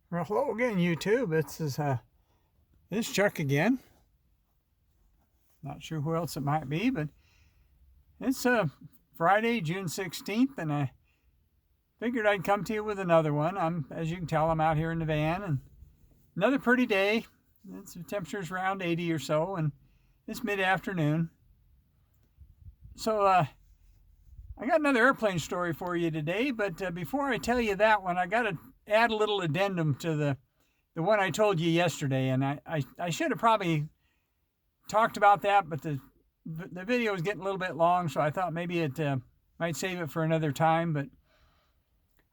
Well, hello again, YouTube. This Chuck again. Not sure who else it might be, but it's Friday, June 16th, and I figured I'd come to you with another one. As you can tell, I'm out here in the van, and another pretty day. The temperature's around 80 or so, and it's mid-afternoon. So I got another airplane story for you today, but before I tell you that one, I got to add a little addendum to the one I told you yesterday, and I should have probably talked about that, but the video is getting a little bit long, so I thought maybe it might save it for another time. But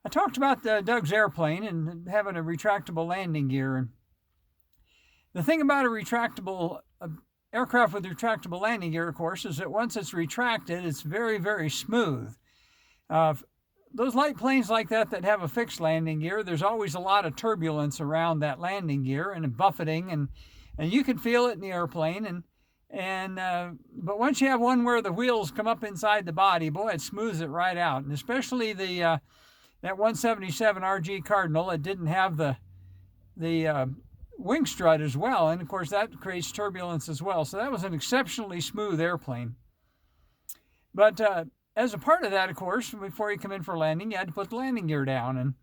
I talked about Doug's airplane and having a retractable landing gear. And the thing about a retractable aircraft with retractable landing gear, of course, is that once it's retracted, it's very, very smooth. Those light planes like that have a fixed landing gear, there's always a lot of turbulence around that landing gear and buffeting, and you can feel it in the airplane. But once you have one where the wheels come up inside the body, boy, it smooths it right out. And especially that 177 RG Cardinal, it didn't have the wing strut as well, and of course that creates turbulence as well. So that was an exceptionally smooth airplane. But as a part of that, of course, before you come in for landing, you had to put the landing gear down,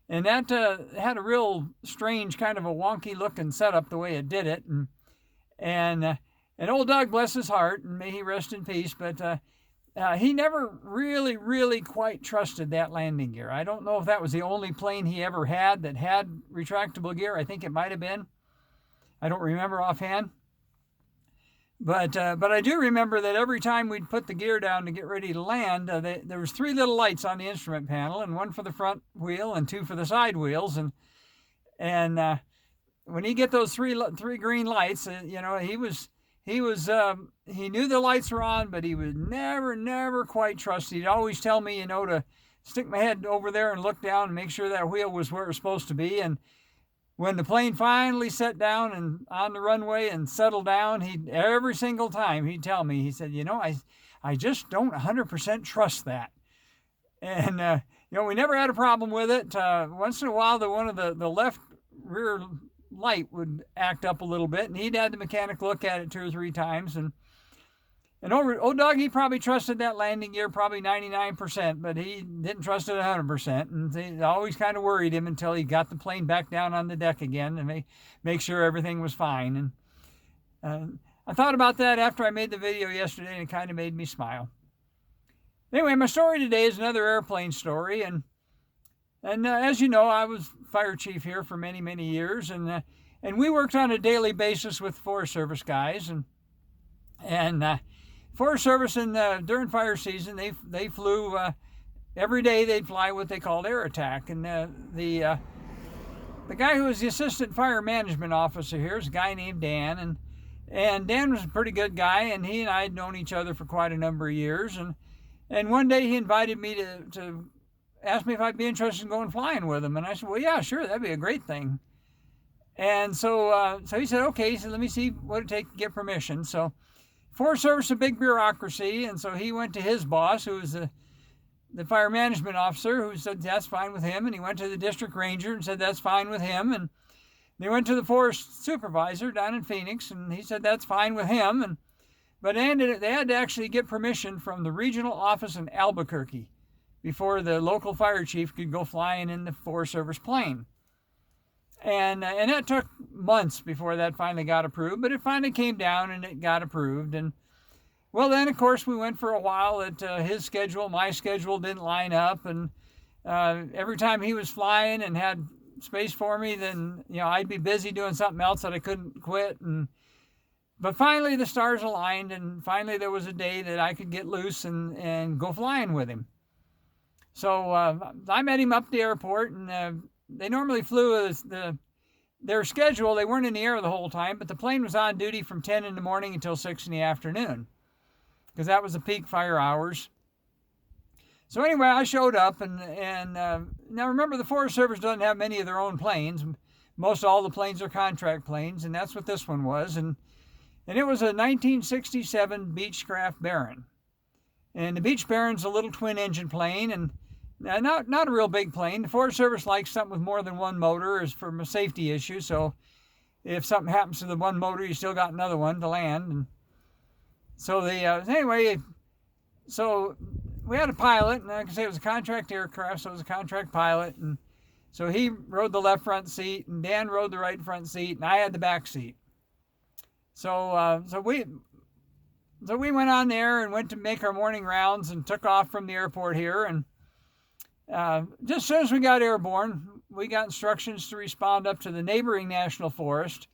and that had a real strange kind of a wonky looking setup the way it did it, and old Doug, bless his heart, and may he rest in peace, but he never really quite trusted that landing gear. I don't know if that was the only plane he ever had that had retractable gear. I think it might have been. I don't remember offhand. But I do remember that every time we'd put the gear down to get ready to land, there was 3 little lights on the instrument panel, and 1 for the front wheel and 2 for the side wheels. And when he get those three green lights, he knew the lights were on, but he would never quite trust. He'd always tell me, to stick my head over there and look down and make sure that wheel was where it was supposed to be. And when the plane finally set down and on the runway and settled down, every single time he'd tell me, he said, I just don't 100% trust that. And, we never had a problem with it. Once in a while, one of the left rear light would act up a little bit, and he'd had the mechanic look at it 2 or 3 times. And old Doug, he probably trusted that landing gear probably 99%, but he didn't trust it 100%. And it always kind of worried him until he got the plane back down on the deck again and make sure everything was fine. And I thought about that after I made the video yesterday, and it kind of made me smile. Anyway, my story today is another airplane story. And as you know, I was fire chief here for many years, and we worked on a daily basis with Forest Service guys, and Forest Service during fire season, they flew every day. They'd fly what they called air attack, and the guy who was the assistant fire management officer here is a guy named Dan, and Dan was a pretty good guy, and he and I had known each other for quite a number of years, and one day he invited me to ask me if I'd be interested in going flying with him, and I said, well, yeah, sure, that'd be a great thing. And so he said, okay. He said, let me see what it'd take to get permission. So Forest Service is a big bureaucracy, and so he went to his boss, who was the fire management officer, who said that's fine with him, and he went to the district ranger and said that's fine with him, and they went to the forest supervisor down in Phoenix, and he said that's fine with him, but they had to actually get permission from the regional office in Albuquerque before the local fire chief could go flying in the Forest Service plane. And that took months before that finally got approved, but it finally came down and it got approved. And well, then of course we went for a while that his schedule, my schedule didn't line up, and every time he was flying and had space for me, then I'd be busy doing something else that I couldn't quit. But finally the stars aligned, and finally there was a day that I could get loose and go flying with him. So I met him up at the airport, and they normally flew their schedule. They weren't in the air the whole time, but the plane was on duty from 10 in the morning until 6 in the afternoon, because that was the peak fire hours. So anyway, I showed up, and now remember, the Forest Service doesn't have many of their own planes. Most all the planes are contract planes, and that's what this one was. And it was a 1967 Beechcraft Baron. And the Beech Baron's a little twin engine plane, and Not a real big plane. The Forest Service likes something with more than one motor is from a safety issue. So if something happens to the one motor, you still got another one to land. And so anyway, so we had a pilot, and like I say, it was a contract aircraft, so it was a contract pilot, and so he rode the left front seat, and Dan rode the right front seat, and I had the back seat. So we went on there and went to make our morning rounds and took off from the airport here, and just as soon as we got airborne, we got instructions to respond up to the neighboring national forest,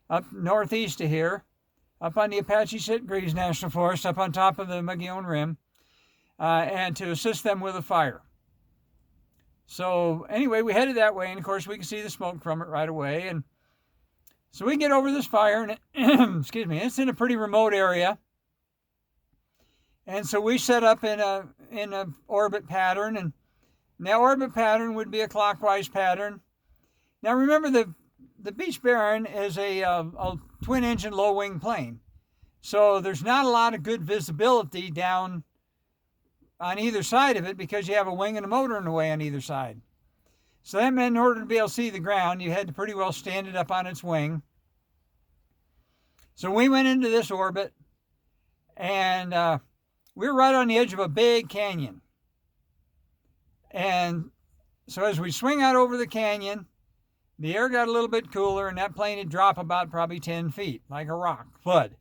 up northeast of here, up on the Apache Sitgreaves National Forest, up on top of the Mogollon Rim, and to assist them with a fire. So anyway, we headed that way, and of course we could see the smoke from it right away. And so we get over this fire, and excuse me, it's in a pretty remote area. And so we set up in a orbit pattern, and that orbit pattern would be a clockwise pattern. Now remember, the Beech Baron is a twin-engine low-wing plane, so there's not a lot of good visibility down on either side of it because you have a wing and a motor in the way on either side. So that meant in order to be able to see the ground, you had to pretty well stand it up on its wing. So we went into this orbit, and we were right on the edge of a big canyon. And so as we swing out over the canyon, the air got a little bit cooler, and that plane would drop about probably 10 feet, like a rock, thud.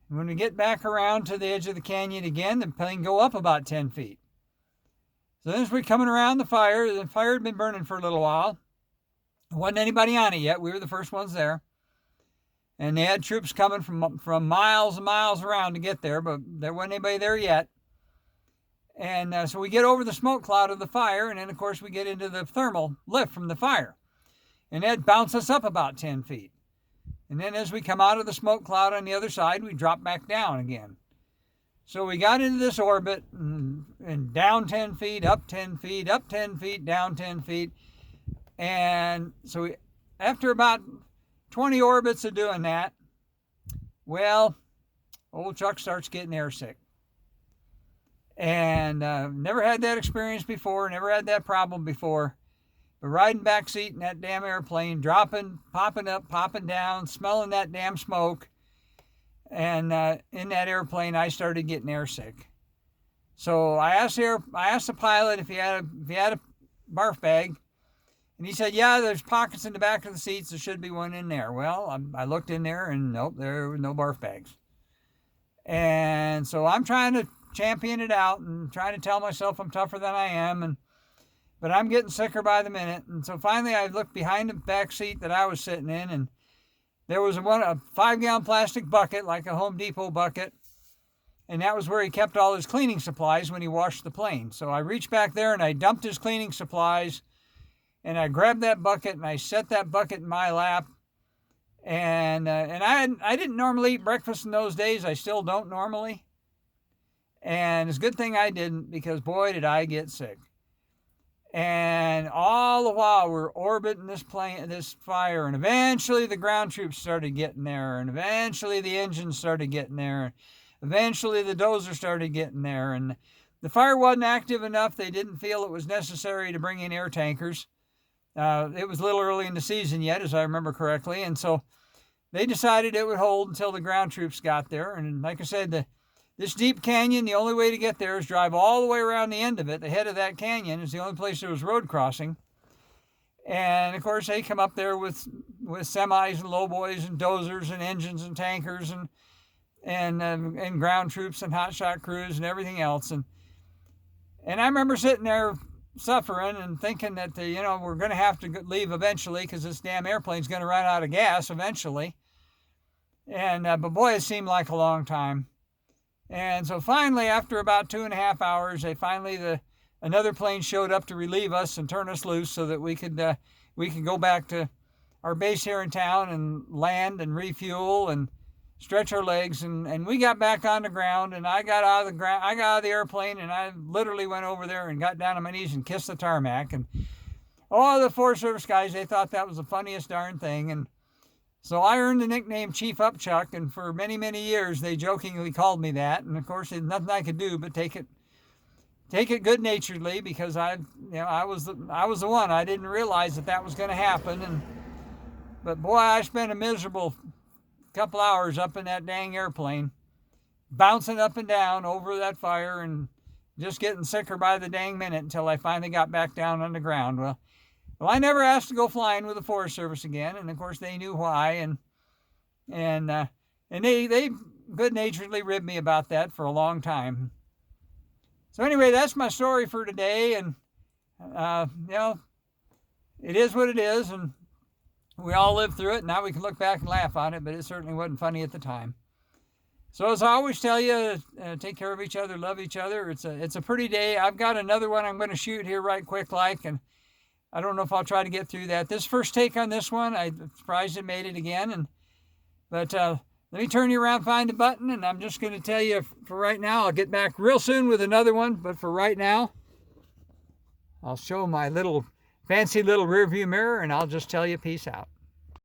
When we get back around to the edge of the canyon again, the plane go up about 10 feet. So then as we're coming around the fire had been burning for a little while. There wasn't anybody on it yet. We were the first ones there. And they had troops coming from miles and miles around to get there, but there wasn't anybody there yet. And so we get over the smoke cloud of the fire, and then, of course, we get into the thermal lift from the fire. And that bounced us up about 10 feet. And then as we come out of the smoke cloud on the other side, we drop back down again. So we got into this orbit, and down 10 feet, up 10 feet, up 10 feet, down 10 feet. And so after about 20 orbits of doing that, well, old Chuck starts getting airsick. And never had that experience before, never had that problem before. But riding back seat in that damn airplane, dropping, popping up, popping down, smelling that damn smoke. And in that airplane, I started getting airsick. So I asked the pilot if he had a barf bag. And he said, yeah, there's pockets in the back of the seats. There should be one in there. Well, I looked in there, and nope, there were no barf bags. And so I'm trying to champion it out and trying to tell myself I'm tougher than I am, but I'm getting sicker by the minute. And so finally I looked behind the back seat that I was sitting in, and there was a 5-gallon plastic bucket, like a Home Depot bucket, and that was where he kept all his cleaning supplies when he washed the plane. So I reached back there and I dumped his cleaning supplies, and I grabbed that bucket and I set that bucket in my lap. And I didn't normally eat breakfast in those days. I still don't normally. And it's a good thing I didn't, because boy, did I get sick. And all the while we're orbiting this fire, and eventually the ground troops started getting there, and eventually the engines started getting there, and eventually the dozer started getting there, and the fire wasn't active enough. They didn't feel it was necessary to bring in air tankers. It was a little early in the season yet, as I remember correctly, and so they decided it would hold until the ground troops got there. And like I said, this deep canyon, the only way to get there is drive all the way around the end of it. The head of that canyon is the only place there was road crossing. And, of course, they come up there with semis and lowboys and dozers and engines and tankers and ground troops and hotshot crews and everything else. And I remember sitting there suffering and thinking that, we're going to have to leave eventually because this damn airplane's going to run out of gas eventually. And but boy, it seemed like a long time. And so finally, after about 2.5 hours, another plane showed up to relieve us and turn us loose so that we could go back to our base here in town and land and refuel and stretch our legs. And we got back on the ground, and I got out of the airplane, and I literally went over there and got down on my knees and kissed the tarmac. And all the Forest Service guys, they thought that was the funniest darn thing. And so I earned the nickname Chief Upchuck, and for many, many years they jokingly called me that. And of course, there's nothing I could do but take take it good-naturedly because I was the one. I didn't realize that was going to happen, but boy, I spent a miserable couple hours up in that dang airplane, bouncing up and down over that fire and just getting sicker by the dang minute until I finally got back down on the ground. Well, I never asked to go flying with the Forest Service again, and of course they knew why, and they good-naturedly ribbed me about that for a long time. So anyway, that's my story for today, and it is what it is, and we all lived through it. Now we can look back and laugh on it, but it certainly wasn't funny at the time. So as I always tell you, take care of each other, love each other. It's a pretty day. I've got another one I'm going to shoot here right quick like, and I don't know if I'll try to get through that. This first take on this one, I'm surprised it made it again. But let me turn you around, find the button, and I'm just going to tell you for right now, I'll get back real soon with another one. But for right now, I'll show my fancy little rear view mirror, and I'll just tell you peace out.